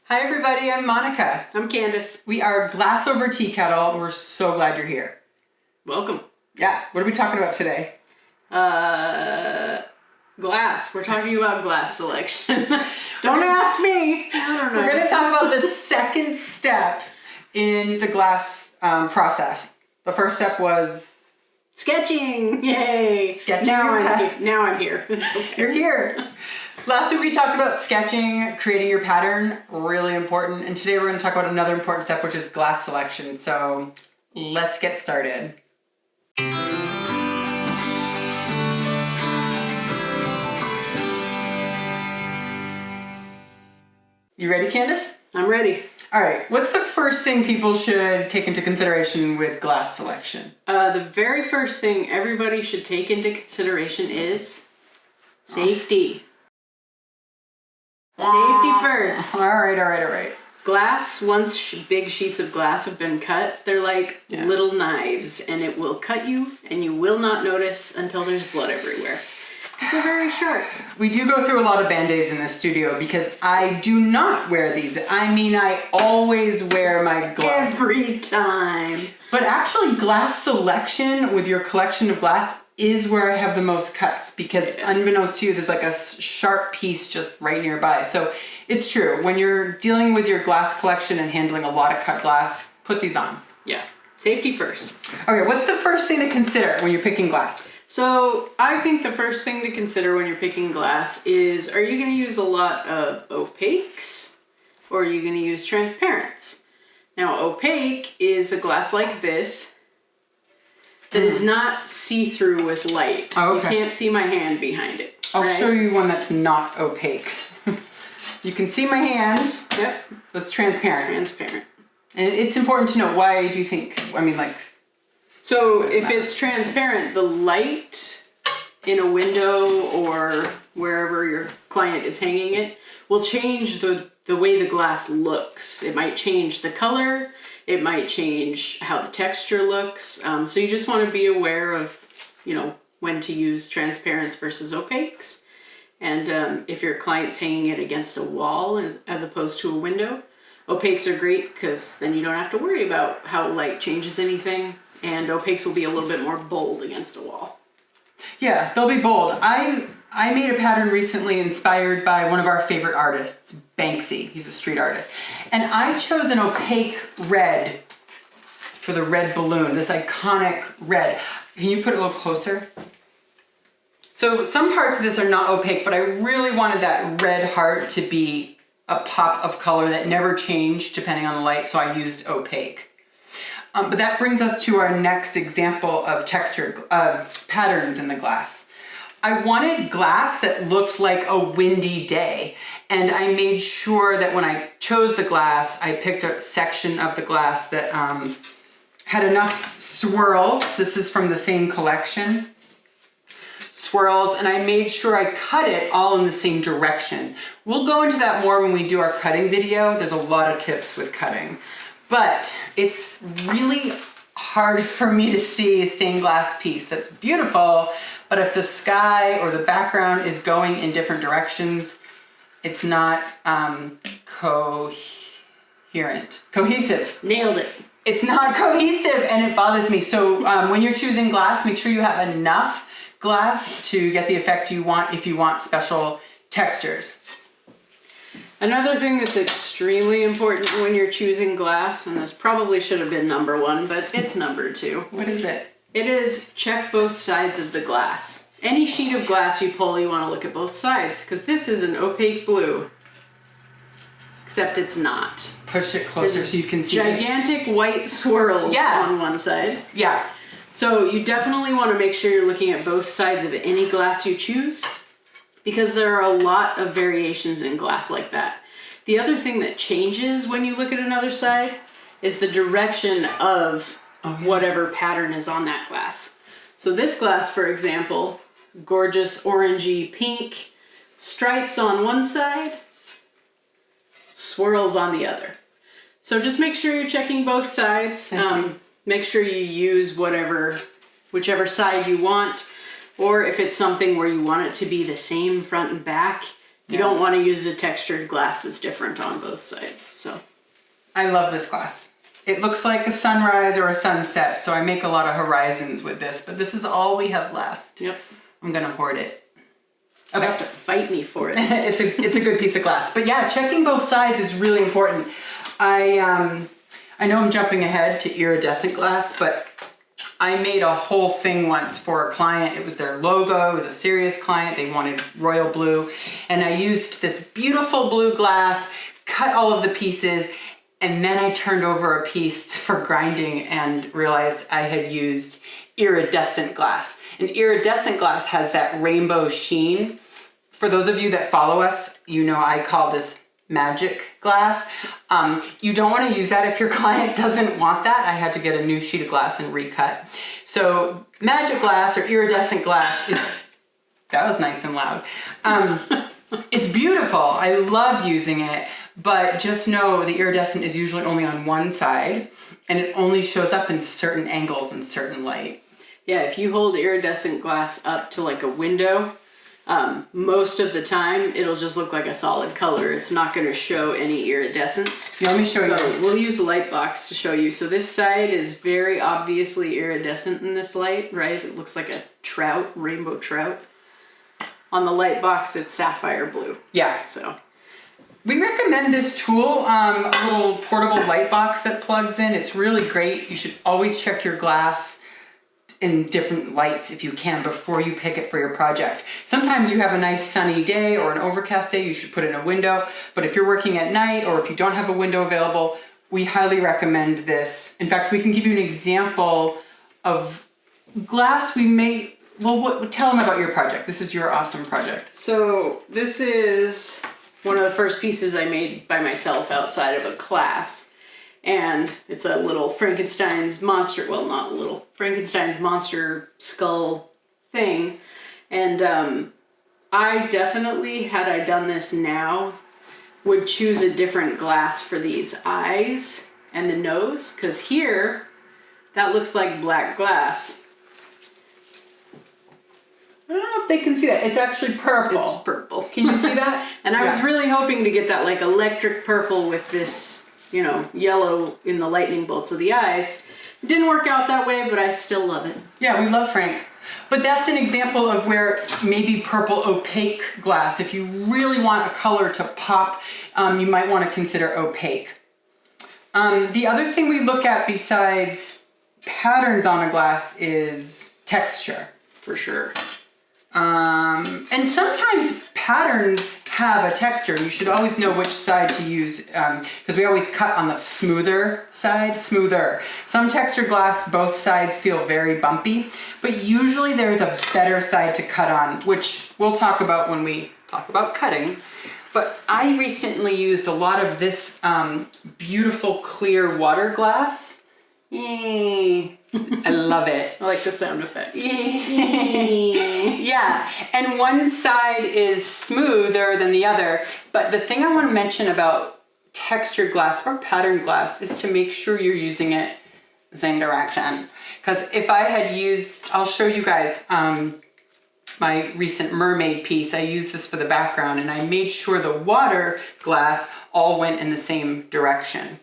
Hi everybody, I'm Monica. I'm Candace. We are Glass Over Teakettle, and we're so glad you're here. Welcome. Yeah, what are we talking about today? Glass. We're talking about glass selection. Don't ask me. I don't know. We're going to talk about the second step in the glass process. The first step was... sketching. Yay. Sketching. Now I'm here. It's okay. You're here. Last week we talked about sketching, creating your pattern, really important. And today we're going to talk about another important step, which is glass selection. So let's get started. You ready, Candace? I'm ready. All right, what's the first thing people should take into consideration with glass selection? The very first thing everybody should take into consideration is safety. Safety first. All right. Glass, once big sheets of glass have been cut, they're like little knives, and it will cut you, and you will not notice until there's blood everywhere. They're very sharp. We do go through a lot of Band-Aids in the studio because I do not wear these. I mean, I always wear my gloves. Every time. But actually, glass selection with your collection of glass is where I have the most cuts because unbeknownst to you, there's like a sharp piece just right nearby. So it's true. When you're dealing with your glass collection and handling a lot of cut glass, put these on. Yeah. Safety first. Okay, what's the first thing to consider when you're picking glass? So I think the first thing to consider when you're picking glass is, are you going to use a lot of opaques or are you going to use transparents? Now, opaque is a glass like this that is not see-through with light. Oh, okay. You can't see my hand behind it. I'll show you one that's not opaque. You can see my hand. Yep. So it's transparent. Transparent. And it's important to know why do you think, So if it's transparent, the light in a window or wherever your client is hanging it will change the way the glass looks. It might change the color. It might change how the texture looks. So you just want to be aware of, when to use transparents versus opaques. And if your client's hanging it against a wall as opposed to a window, opaques are great because then you don't have to worry about how light changes anything. And opaques will be a little bit more bold against a wall. Yeah, they'll be bold. I made a pattern recently inspired by one of our favorite artists, Banksy. He's a street artist. And I chose an opaque red for the red balloon, this iconic red. Can you put it a little closer? So some parts of this are not opaque, but I really wanted that red heart to be a pop of color that never changed depending on the light, so I used opaque. But that brings us to our next example of textured patterns in the glass. I wanted glass that looked like a windy day, and I made sure that when I chose the glass, I picked a section of the glass that had enough swirls. This is from the same collection. Swirls, and I made sure I cut it all in the same direction. We'll go into that more when we do our cutting video. There's a lot of tips with cutting. But it's really hard for me to see a stained glass piece that's beautiful, but if the sky or the background is going in different directions, it's not cohesive. Nailed it. It's not cohesive and it bothers me. So when you're choosing glass, make sure you have enough glass to get the effect you want if you want special textures. Another thing that's extremely important when you're choosing glass, and this probably should have been number one, but it's number two. What is it? It is check both sides of the glass. Any sheet of glass you pull, you want to look at both sides, because this is an opaque blue, except it's not. Push it closer so you can see gigantic white swirls on one side. Yeah. So you definitely want to make sure you're looking at both sides of any glass you choose, because there are a lot of variations in glass like that. The other thing that changes when you look at another side is the direction of whatever pattern is on that glass. So this glass, for example, gorgeous orangey pink, stripes on one side, swirls on the other. So just make sure you're checking both sides. Make sure you use whichever side you want. Or if it's something where you want it to be the same front and back, You don't want to use a textured glass that's different on both sides. So I love this glass. It looks like a sunrise or a sunset, so I make a lot of horizons with this, but this is all we have left. Yep. I'm gonna hoard it. You have to fight me for it. It's a good piece of glass. But yeah, checking both sides is really important. I know I'm jumping ahead to iridescent glass, but I made a whole thing once for a client. It was their logo. It was a serious client. They wanted royal blue. And I used this beautiful blue glass, cut all of the pieces, and then I turned over a piece for grinding and realized I had used iridescent glass. And iridescent glass has that rainbow sheen. For those of you that follow us, you know I call this magic glass. You don't want to use that if your client doesn't want that. I had to get a new sheet of glass and recut. So magic glass or iridescent glass is, that was nice and loud. It's beautiful. I love using it, but just know the iridescent is usually only on one side and it only shows up in certain angles and certain light. Yeah, if you hold iridescent glass up to like a window, most of the time it'll just look like a solid color. It's not going to show any iridescence. Yeah, let me show you. So we'll use the light box to show you. So this side is very obviously iridescent in this light, right? It looks like a trout, rainbow trout. On the light box, it's sapphire blue. Yeah. So we recommend this tool, a little portable light box that plugs in. It's really great. You should always check your glass in different lights if you can before you pick it for your project. Sometimes you have a nice sunny day or an overcast day, you should put it in a window. But if you're working at night or if you don't have a window available, we highly recommend this. In fact, we can give you an example of glass we made. Well, tell them about your project. This is your awesome project. So this is one of the first pieces I made by myself outside of a class. And it's a little Frankenstein's monster, well, not little, Frankenstein's monster skull thing. And I definitely, had I done this now, would choose a different glass for these eyes and the nose, because here, that looks like black glass. I don't know if they can see that. It's actually purple. It's purple. Can you see that? And I was really hoping to get that like electric purple with this, you know, yellow in the lightning bolts of the eyes. It didn't work out that way, but I still love it. Yeah, we love Frank. But that's an example of where maybe purple opaque glass, if you really want a color to pop, you might want to consider opaque. The other thing we look at besides patterns on a glass is texture, for sure. And sometimes patterns have a texture. You should always know which side to use because we always cut on the smoother side, smoother. Some textured glass, both sides feel very bumpy, but usually there's a better side to cut on, which we'll talk about when we talk about cutting. But I recently used a lot of this beautiful clear water glass. Yay. I love it. I like the sound effect. Yeah, and one side is smoother than the other, but the thing I want to mention about textured glass or patterned glass is to make sure you're using it the same direction. Because if I had used, I'll show you guys my recent mermaid piece. I used this for the background and I made sure the water glass all went in the same direction.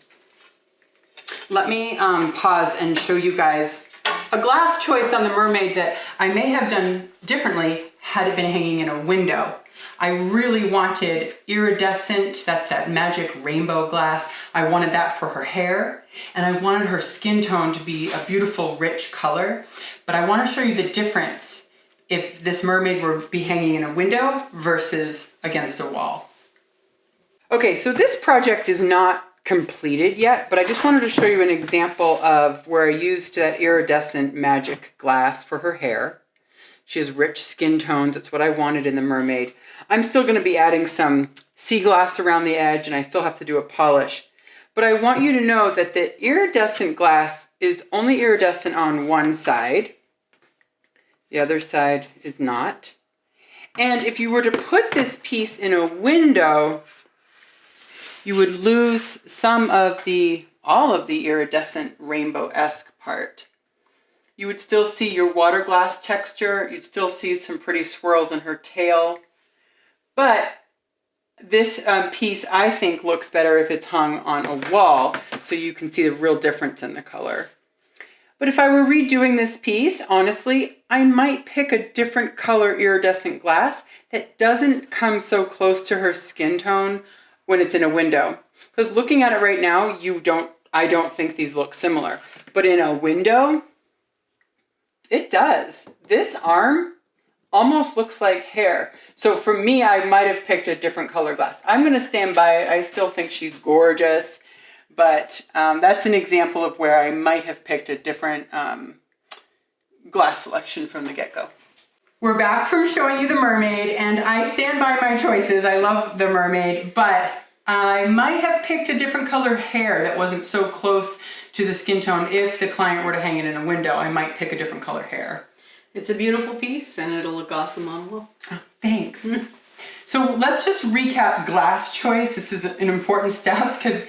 Let me pause and show you guys a glass choice on the mermaid that I may have done differently had it been hanging in a window. I really wanted iridescent, that's that magic rainbow glass. I wanted that for her hair, and I wanted her skin tone to be a beautiful, rich color. But I want to show you the difference if this mermaid were be hanging in a window versus against a wall. Okay, so this project is not completed yet, but I just wanted to show you an example of where I used that iridescent magic glass for her hair. She has rich skin tones. It's what I wanted in the mermaid. I'm still going to be adding some sea glass around the edge, and I still have to do a polish. But I want you to know that the iridescent glass is only iridescent on one side. The other side is not. And if you were to put this piece in a window, you would lose some of all of the iridescent rainbow-esque part. You would still see your water glass texture. You'd still see some pretty swirls in her tail. But this piece, I think, looks better if it's hung on a wall, so you can see the real difference in the color. But if I were redoing this piece, honestly, I might pick a different color iridescent glass that doesn't come so close to her skin tone when it's in a window. Because looking at it right now, I don't think these look similar. But in a window, it does. This arm almost looks like hair. So for me, I might have picked a different color glass. I'm going to stand by it. I still think she's gorgeous. But that's an example of where I might have picked a different glass selection from the get-go. We're back from showing you the mermaid, and I stand by my choices. I love the mermaid, but I might have picked a different color hair that wasn't so close to the skin tone. If the client were to hang it in a window, I might pick a different color hair. It's a beautiful piece, and it'll look awesome on the wall. Oh, thanks. So let's just recap glass choice. This is an important step because,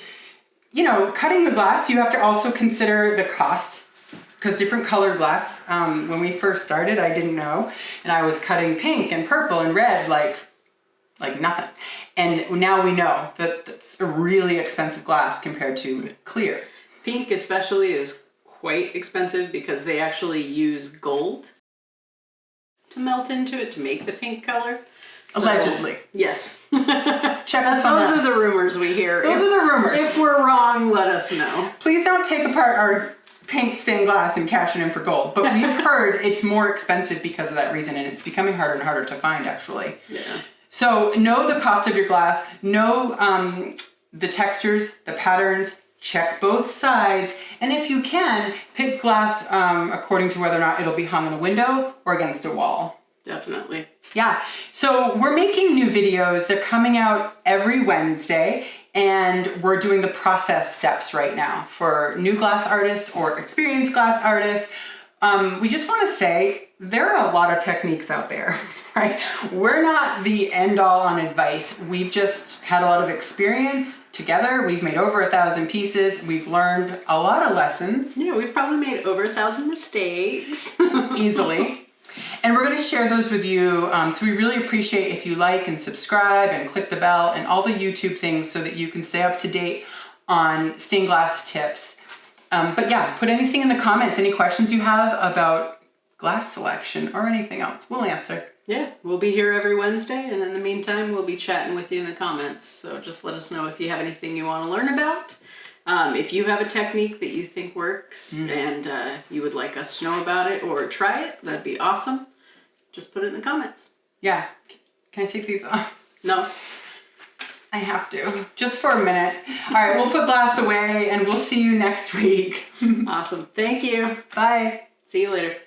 you know, cutting the glass, you have to also consider the cost, because different colored glass, when we first started, I didn't know, and I was cutting pink and purple and red like nothing. And now we know that that's a really expensive glass compared to clear. Pink especially is quite expensive because they actually use gold to melt into it to make the pink color. So, allegedly. Yes. Check us on that. Those are the rumors we hear. Those are the rumors. If we're wrong, let us know. Please don't take apart our pink stained glass and cash it in for gold. But we've heard it's more expensive because of that reason, and it's becoming harder and harder to find, actually. Yeah. So know the cost of your glass, know the textures, the patterns, check both sides, and if you can, pick glass according to whether or not it'll be hung in a window or against a wall. Definitely. Yeah, so we're making new videos. They're coming out every Wednesday, and we're doing the process steps right now for new glass artists or experienced glass artists. We just want to say there are a lot of techniques out there, right? We're not the end all on advice. We've just had a lot of experience together. We've made over 1,000 pieces. We've learned a lot of lessons. Yeah, we've probably made over 1,000 mistakes. Easily. And we're going to share those with you. So we really appreciate if you like and subscribe and click the bell and all the YouTube things so that you can stay up to date on stained glass tips. But yeah, put anything in the comments, any questions you have about glass selection or anything else, we'll answer. Yeah, we'll be here every Wednesday, and in the meantime, we'll be chatting with you in the comments. So just let us know if you have anything you want to learn about. If you have a technique that you think works and you would like us to know about it or try it, that'd be awesome. Just put it in the comments. Yeah. Can I take these off? No. I have to, just for a minute. All right, we'll put glass away and we'll see you next week. Awesome. Thank you. Bye. See you later.